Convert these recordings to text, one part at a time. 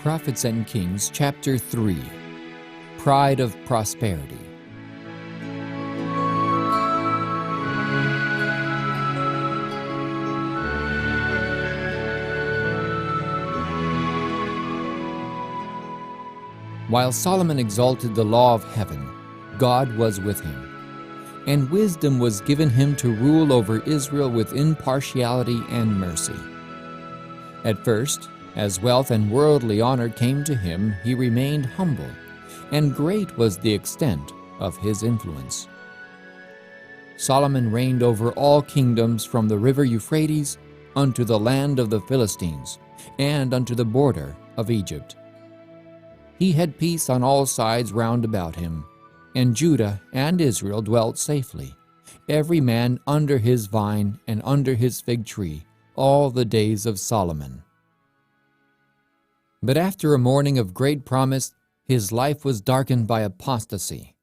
Prophets and Kings, Chapter 3. Pride of Prosperity. While Solomon exalted the law of heaven, God was with him, and wisdom was given him to rule over Israel with impartiality and mercy. At first, as wealth and worldly honor came to him, he remained humble, and great was the extent of his influence. Solomon reigned over all kingdoms from the river Euphrates unto the land of the Philistines, and unto the border of Egypt. He had peace on all sides round about him, and Judah and Israel dwelt safely, every man under his vine and under his fig tree, all the days of Solomon. But after a morning of great promise, his life was darkened by apostasy.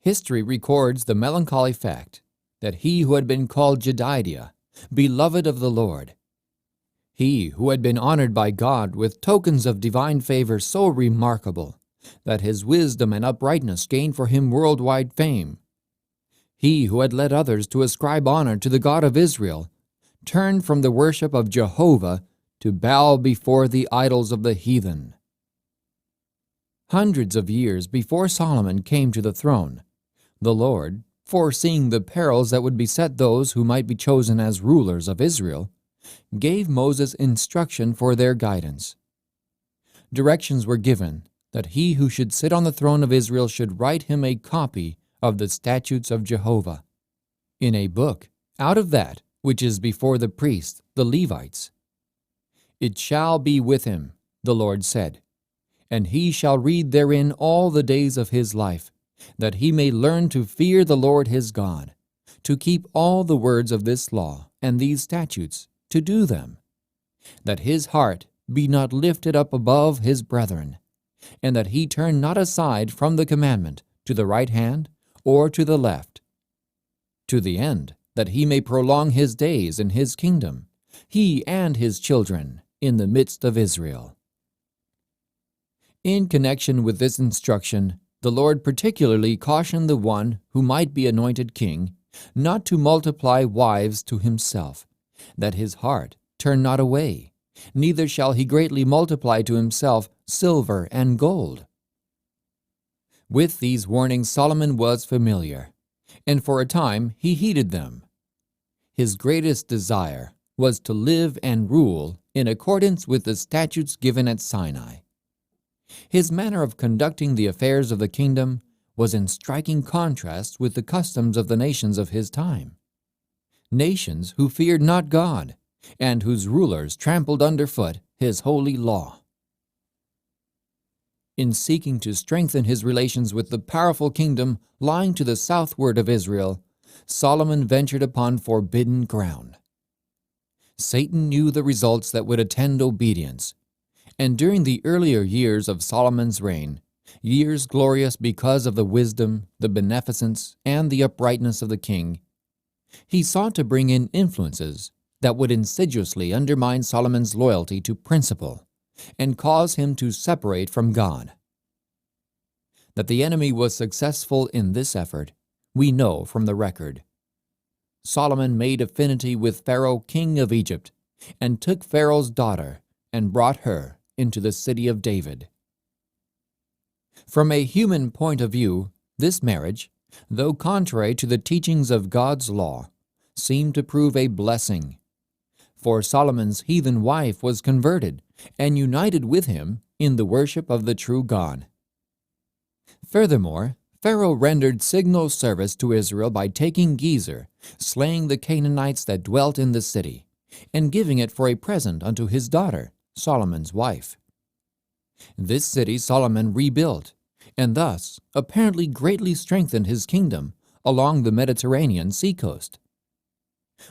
History records the melancholy fact that he who had been called Jedidiah, beloved of the Lord, he who had been honored by God with tokens of divine favor so remarkable that his wisdom and uprightness gained for him worldwide fame, he who had led others to ascribe honor to the God of Israel, turned from the worship of Jehovah to bow before the idols of the heathen. Hundreds of years before Solomon came to the throne, the Lord, foreseeing the perils that would beset those who might be chosen as rulers of Israel, gave Moses instruction for their guidance. Directions were given that he who should sit on the throne of Israel should write him a copy of the statutes of Jehovah, in a book out of that which is before the priests, the Levites. It shall be with him, the Lord said, and he shall read therein all the days of his life, that he may learn to fear the Lord his God, to keep all the words of this law and these statutes, to do them, that his heart be not lifted up above his brethren, and that he turn not aside from the commandment to the right hand or to the left, to the end that he may prolong his days in his kingdom, he and his children, in the midst of Israel. In connection with this instruction, the Lord particularly cautioned the one who might be anointed king not to multiply wives to himself, that his heart turn not away, neither shall he greatly multiply to himself silver and gold. With these warnings Solomon was familiar, and for a time he heeded them. His greatest desire was to live and rule in accordance with the statutes given at Sinai. His manner of conducting the affairs of the kingdom was in striking contrast with the customs of the nations of his time, nations who feared not God, and whose rulers trampled underfoot his holy law. In seeking to strengthen his relations with the powerful kingdom lying to the southward of Israel, Solomon ventured upon forbidden ground. Satan knew the results that would attend obedience, and during the earlier years of Solomon's reign, years glorious because of the wisdom, the beneficence, and the uprightness of the king, he sought to bring in influences that would insidiously undermine Solomon's loyalty to principle and cause him to separate from God. That the enemy was successful in this effort, we know from the record. Solomon made affinity with Pharaoh, king of Egypt, and took Pharaoh's daughter and brought her into the city of David. From a human point of view, this marriage, though contrary to the teachings of God's law, seemed to prove a blessing. For Solomon's heathen wife was converted and united with him in the worship of the true God. Furthermore, Pharaoh rendered signal service to Israel by taking Gezer, slaying the Canaanites that dwelt in the city, and giving it for a present unto his daughter, Solomon's wife. This city Solomon rebuilt, and thus apparently greatly strengthened his kingdom along the Mediterranean seacoast.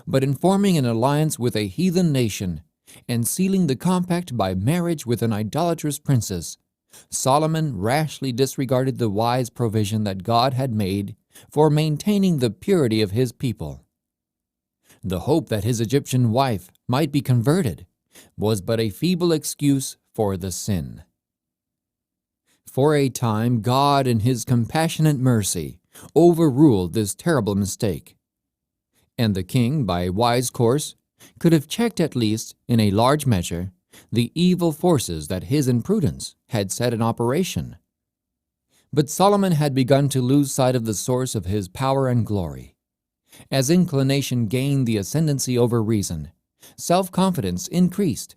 But in forming an alliance with a heathen nation and sealing the compact by marriage with an idolatrous princess, Solomon rashly disregarded the wise provision that God had made for maintaining the purity of his people. The hope that his Egyptian wife might be converted was but a feeble excuse for the sin. For a time, God, in His compassionate mercy, overruled this terrible mistake. And the king, by a wise course, could have checked at least, in a large measure, the evil forces that his imprudence had set in operation. But Solomon had begun to lose sight of the source of his power and glory. As inclination gained the ascendancy over reason, self-confidence increased,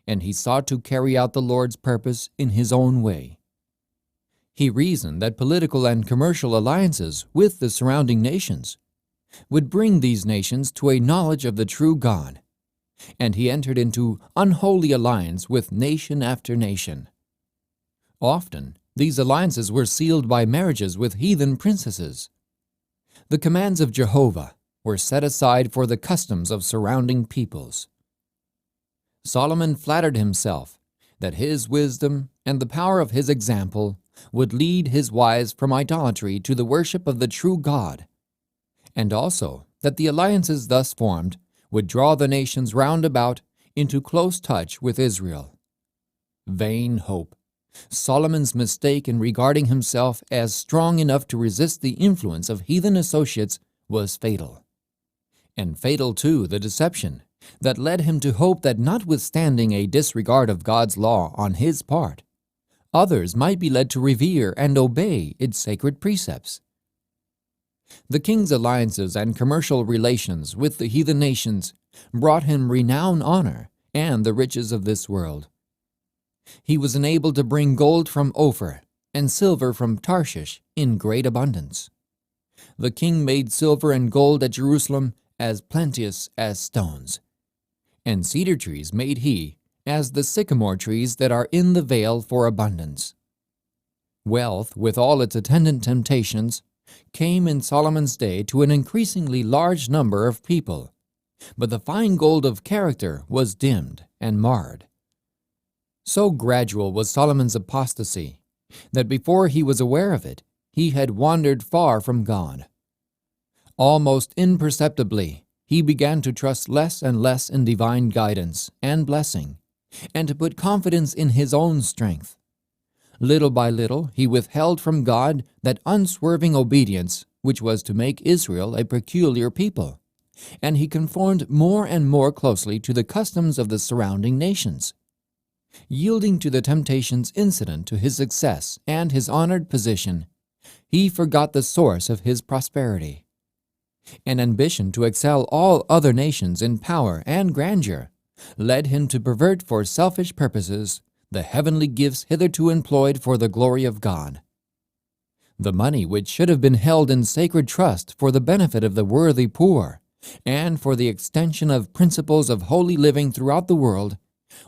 and he sought to carry out the Lord's purpose in his own way. He reasoned that political and commercial alliances with the surrounding nations would bring these nations to a knowledge of the true God, and he entered into unholy alliance with nation after nation. Often, these alliances were sealed by marriages with heathen princesses. The commands of Jehovah were set aside for the customs of surrounding peoples. Solomon flattered himself that his wisdom and the power of his example would lead his wives from idolatry to the worship of the true God, and also that the alliances thus formed would draw the nations round about into close touch with Israel. Vain hope! Solomon's mistake in regarding himself as strong enough to resist the influence of heathen associates was fatal. And fatal, too, the deception that led him to hope that, notwithstanding a disregard of God's law on his part, others might be led to revere and obey its sacred precepts. The king's alliances and commercial relations with the heathen nations brought him renown, honor, and the riches of this world. He was enabled to bring gold from Ophir and silver from Tarshish in great abundance. The king made silver and gold at Jerusalem as plenteous as stones, and cedar trees made he as the sycamore trees that are in the vale for abundance. Wealth, with all its attendant temptations, came in Solomon's day to an increasingly large number of people, but the fine gold of character was dimmed and marred. So gradual was Solomon's apostasy that before he was aware of it, he had wandered far from God. Almost imperceptibly, he began to trust less and less in divine guidance and blessing, and to put confidence in his own strength. Little by little, he withheld from God that unswerving obedience which was to make Israel a peculiar people, and he conformed more and more closely to the customs of the surrounding nations. Yielding to the temptations incident to his success and his honored position, he forgot the source of his prosperity. An ambition to excel all other nations in power and grandeur led him to pervert for selfish purposes the heavenly gifts hitherto employed for the glory of God. The money which should have been held in sacred trust for the benefit of the worthy poor and for the extension of principles of holy living throughout the world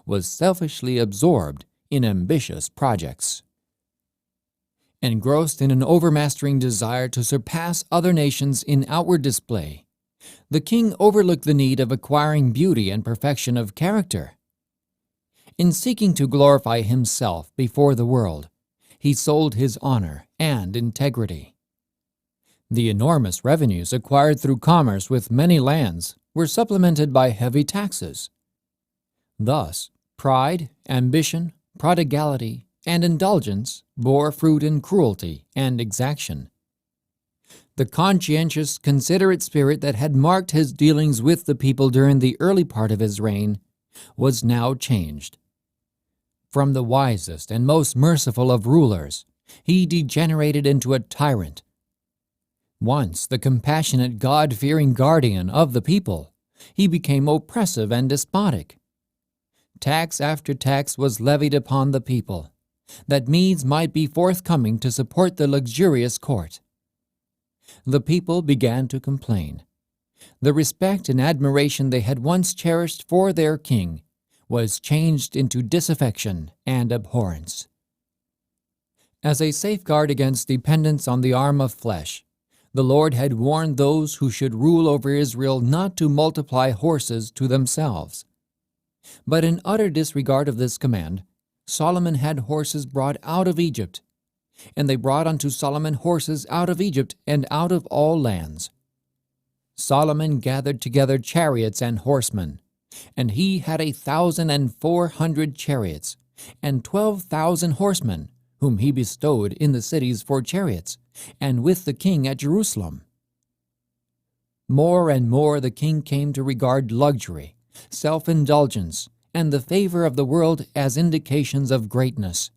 was selfishly absorbed in ambitious projects. Engrossed in an overmastering desire to surpass other nations in outward display, the king overlooked the need of acquiring beauty and perfection of character. In seeking to glorify himself before the world, he sold his honor and integrity. The enormous revenues acquired through commerce with many lands were supplemented by heavy taxes. Thus, pride, ambition, prodigality, and indulgence bore fruit in cruelty and exaction. The conscientious, considerate spirit that had marked his dealings with the people during the early part of his reign was now changed. From the wisest and most merciful of rulers, he degenerated into a tyrant. Once the compassionate, God-fearing guardian of the people, he became oppressive and despotic. Tax after tax was levied upon the people, that means might be forthcoming to support the luxurious court. The people began to complain. The respect and admiration they had once cherished for their king was changed into disaffection and abhorrence. As a safeguard against dependence on the arm of flesh, the Lord had warned those who should rule over Israel not to multiply horses to themselves. But in utter disregard of this command, Solomon had horses brought out of Egypt, and they brought unto Solomon horses out of Egypt and out of all lands. Solomon gathered together chariots and horsemen, and he had 1,400 chariots, and 12,000 horsemen, whom he bestowed in the cities for chariots, and with the king at Jerusalem. More and more the king came to regard luxury, self-indulgence, and the favor of the world as indications of greatness.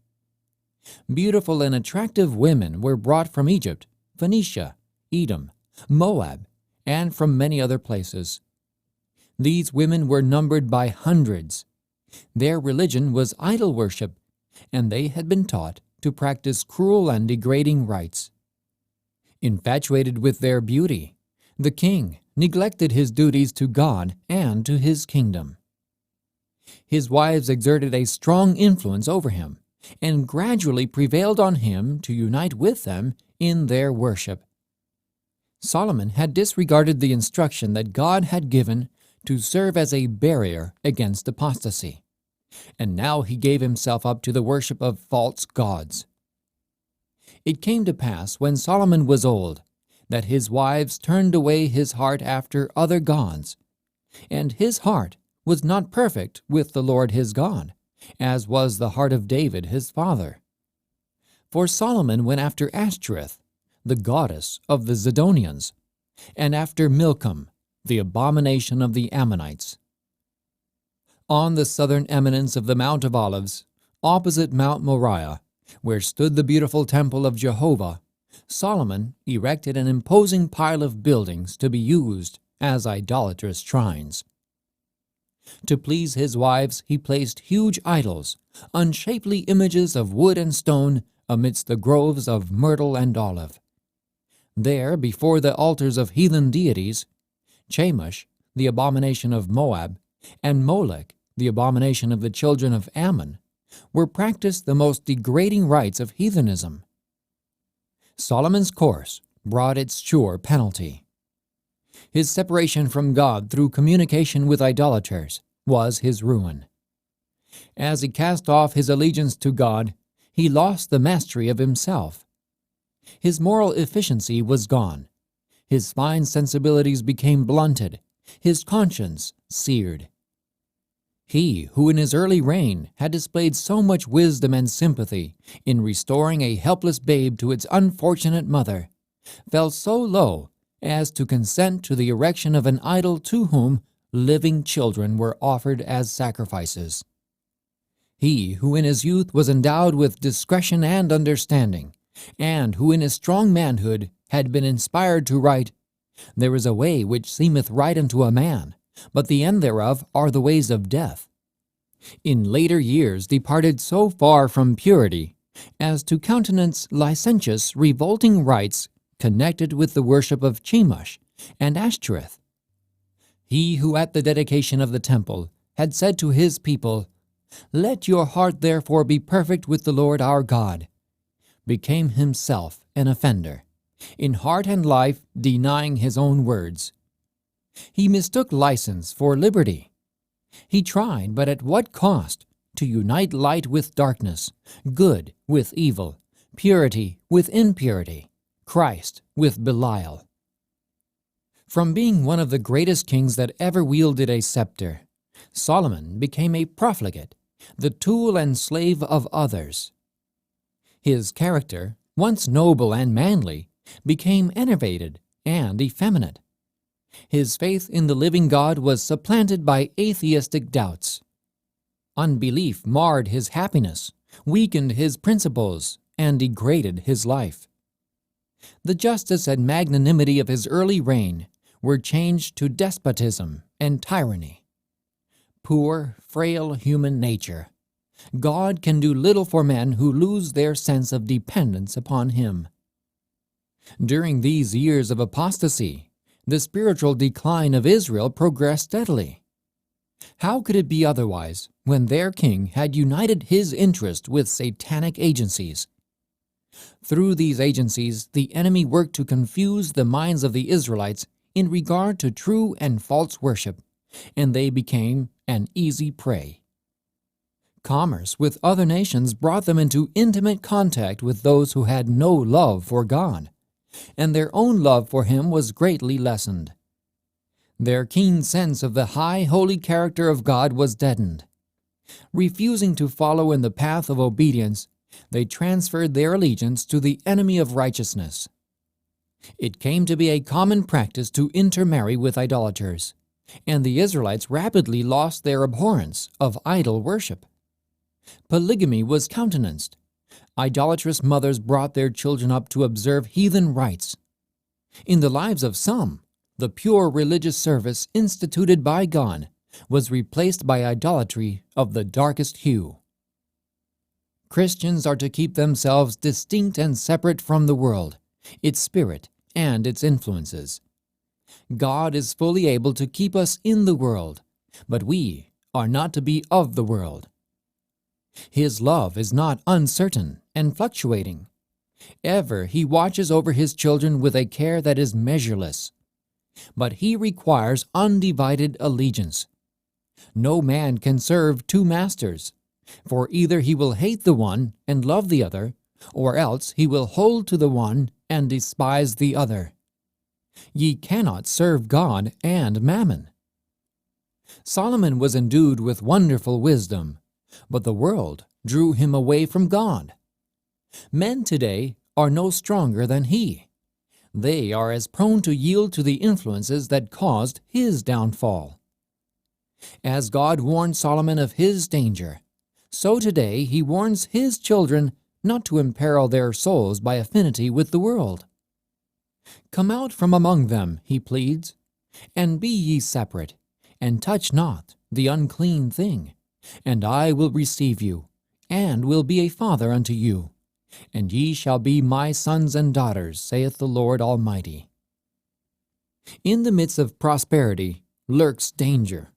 Beautiful and attractive women were brought from Egypt, Phoenicia, Edom, Moab, and from many other places. These women were numbered by hundreds. Their religion was idol worship, and they had been taught to practice cruel and degrading rites. Infatuated with their beauty, the king neglected his duties to God and to his kingdom. His wives exerted a strong influence over him, and gradually prevailed on him to unite with them in their worship. Solomon had disregarded the instruction that God had given to serve as a barrier against apostasy, and now he gave himself up to the worship of false gods. It came to pass, when Solomon was old, that his wives turned away his heart after other gods, and his heart was not perfect with the Lord his God, as was the heart of David his father. For Solomon went after Ashtoreth, the goddess of the Zidonians, and after Milcom, the abomination of the Ammonites. On the southern eminence of the Mount of Olives, opposite Mount Moriah, where stood the beautiful temple of Jehovah, Solomon erected an imposing pile of buildings to be used as idolatrous shrines. To please his wives, he placed huge idols, unshapely images of wood and stone, amidst the groves of myrtle and olive. There, before the altars of heathen deities, Chemosh, the abomination of Moab, and Molech, the abomination of the children of Ammon, were practiced the most degrading rites of heathenism. Solomon's course brought its sure penalty. His separation from God through communication with idolaters was his ruin. As he cast off his allegiance to God, he lost the mastery of himself. His moral efficiency was gone. His fine sensibilities became blunted, his conscience seared. He who in his early reign had displayed so much wisdom and sympathy in restoring a helpless babe to its unfortunate mother, fell so low as to consent to the erection of an idol to whom living children were offered as sacrifices. He who in his youth was endowed with discretion and understanding, and who in his strong manhood had been inspired to write, "There is a way which seemeth right unto a man, but the end thereof are the ways of death," in later years departed so far from purity as to countenance licentious, revolting rites connected with the worship of Chemosh and Ashtoreth. He who at the dedication of the temple had said to his people, "Let your heart therefore be perfect with the Lord our God," became himself an offender, in heart and life denying his own words. He mistook license for liberty. He tried, but at what cost, to unite light with darkness, good with evil, purity with impurity, Christ with Belial. From being one of the greatest kings that ever wielded a scepter, Solomon became a profligate, the tool and slave of others. His character, once noble and manly, became enervated and effeminate. His faith in the living God was supplanted by atheistic doubts. Unbelief marred his happiness, weakened his principles, and degraded his life. The justice and magnanimity of his early reign were changed to despotism and tyranny. Poor, frail human nature! God can do little for men who lose their sense of dependence upon Him. During these years of apostasy, the spiritual decline of Israel progressed steadily. How could it be otherwise when their king had united his interest with satanic agencies? Through these agencies, the enemy worked to confuse the minds of the Israelites in regard to true and false worship, and they became an easy prey. Commerce with other nations brought them into intimate contact with those who had no love for God, and their own love for Him was greatly lessened. Their keen sense of the high, holy character of God was deadened. Refusing to follow in the path of obedience, they transferred their allegiance to the enemy of righteousness. It came to be a common practice to intermarry with idolaters, and the Israelites rapidly lost their abhorrence of idol worship. Polygamy was countenanced. Idolatrous mothers brought their children up to observe heathen rites. In the lives of some, the pure religious service instituted by God was replaced by idolatry of the darkest hue. Christians are to keep themselves distinct and separate from the world, its spirit, and its influences. God is fully able to keep us in the world, but we are not to be of the world. His love is not uncertain and fluctuating. Ever He watches over His children with a care that is measureless. But He requires undivided allegiance. No man can serve two masters, for either he will hate the one and love the other, or else he will hold to the one and despise the other. Ye cannot serve God and mammon. Solomon was endued with wonderful wisdom, but the world drew him away from God. Men today are no stronger than he. They are as prone to yield to the influences that caused his downfall. As God warned Solomon of his danger, so today He warns His children not to imperil their souls by affinity with the world. Come out from among them, He pleads, and be ye separate, and touch not the unclean thing, and I will receive you, and will be a father unto you, and ye shall be my sons and daughters, saith the Lord Almighty. In the midst of prosperity lurks danger.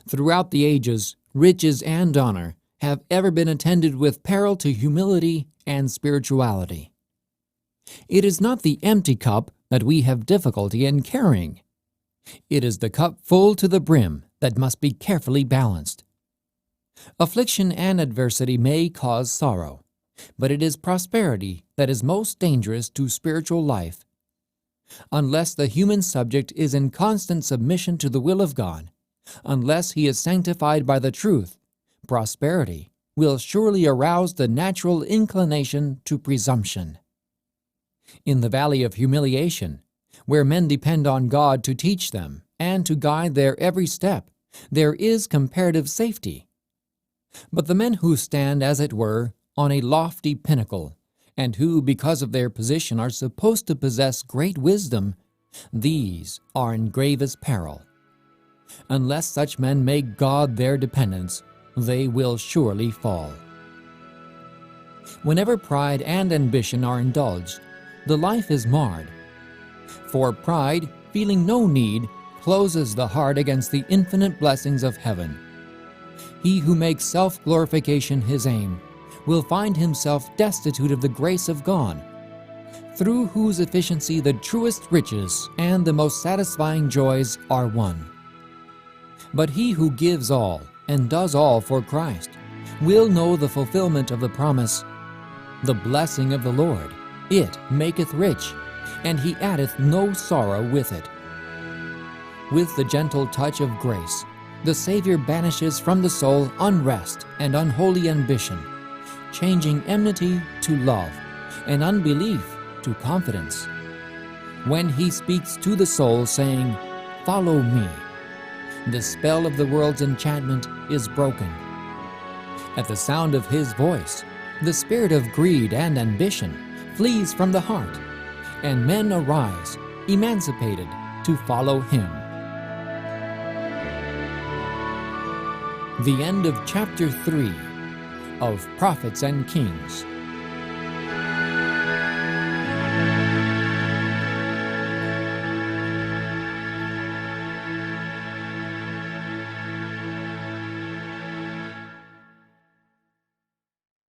Throughout the ages, riches and honor have ever been attended with peril to humility and spirituality. It is not the empty cup that we have difficulty in carrying. It is the cup full to the brim that must be carefully balanced. Affliction and adversity may cause sorrow, but it is prosperity that is most dangerous to spiritual life. Unless the human subject is in constant submission to the will of God, unless he is sanctified by the truth, prosperity will surely arouse the natural inclination to presumption. In the valley of humiliation, where men depend on God to teach them and to guide their every step, there is comparative safety. But the men who stand, as it were, on a lofty pinnacle, and who, because of their position, are supposed to possess great wisdom, these are in gravest peril. Unless such men make God their dependence, they will surely fall. Whenever pride and ambition are indulged, the life is marred. For pride, feeling no need, closes the heart against the infinite blessings of heaven. He who makes self-glorification his aim will find himself destitute of the grace of God, through whose efficiency the truest riches and the most satisfying joys are won. But he who gives all and does all for Christ will know the fulfillment of the promise, "The blessing of the Lord, it maketh rich, and he addeth no sorrow with it." With the gentle touch of grace, the Savior banishes from the soul unrest and unholy ambition, changing enmity to love and unbelief to confidence. When he speaks to the soul, saying, "Follow me," the spell of the world's enchantment is broken. At the sound of his voice, the spirit of greed and ambition flees from the heart, and men arise, emancipated, to follow him. The end of Chapter 3 of Prophets and Kings.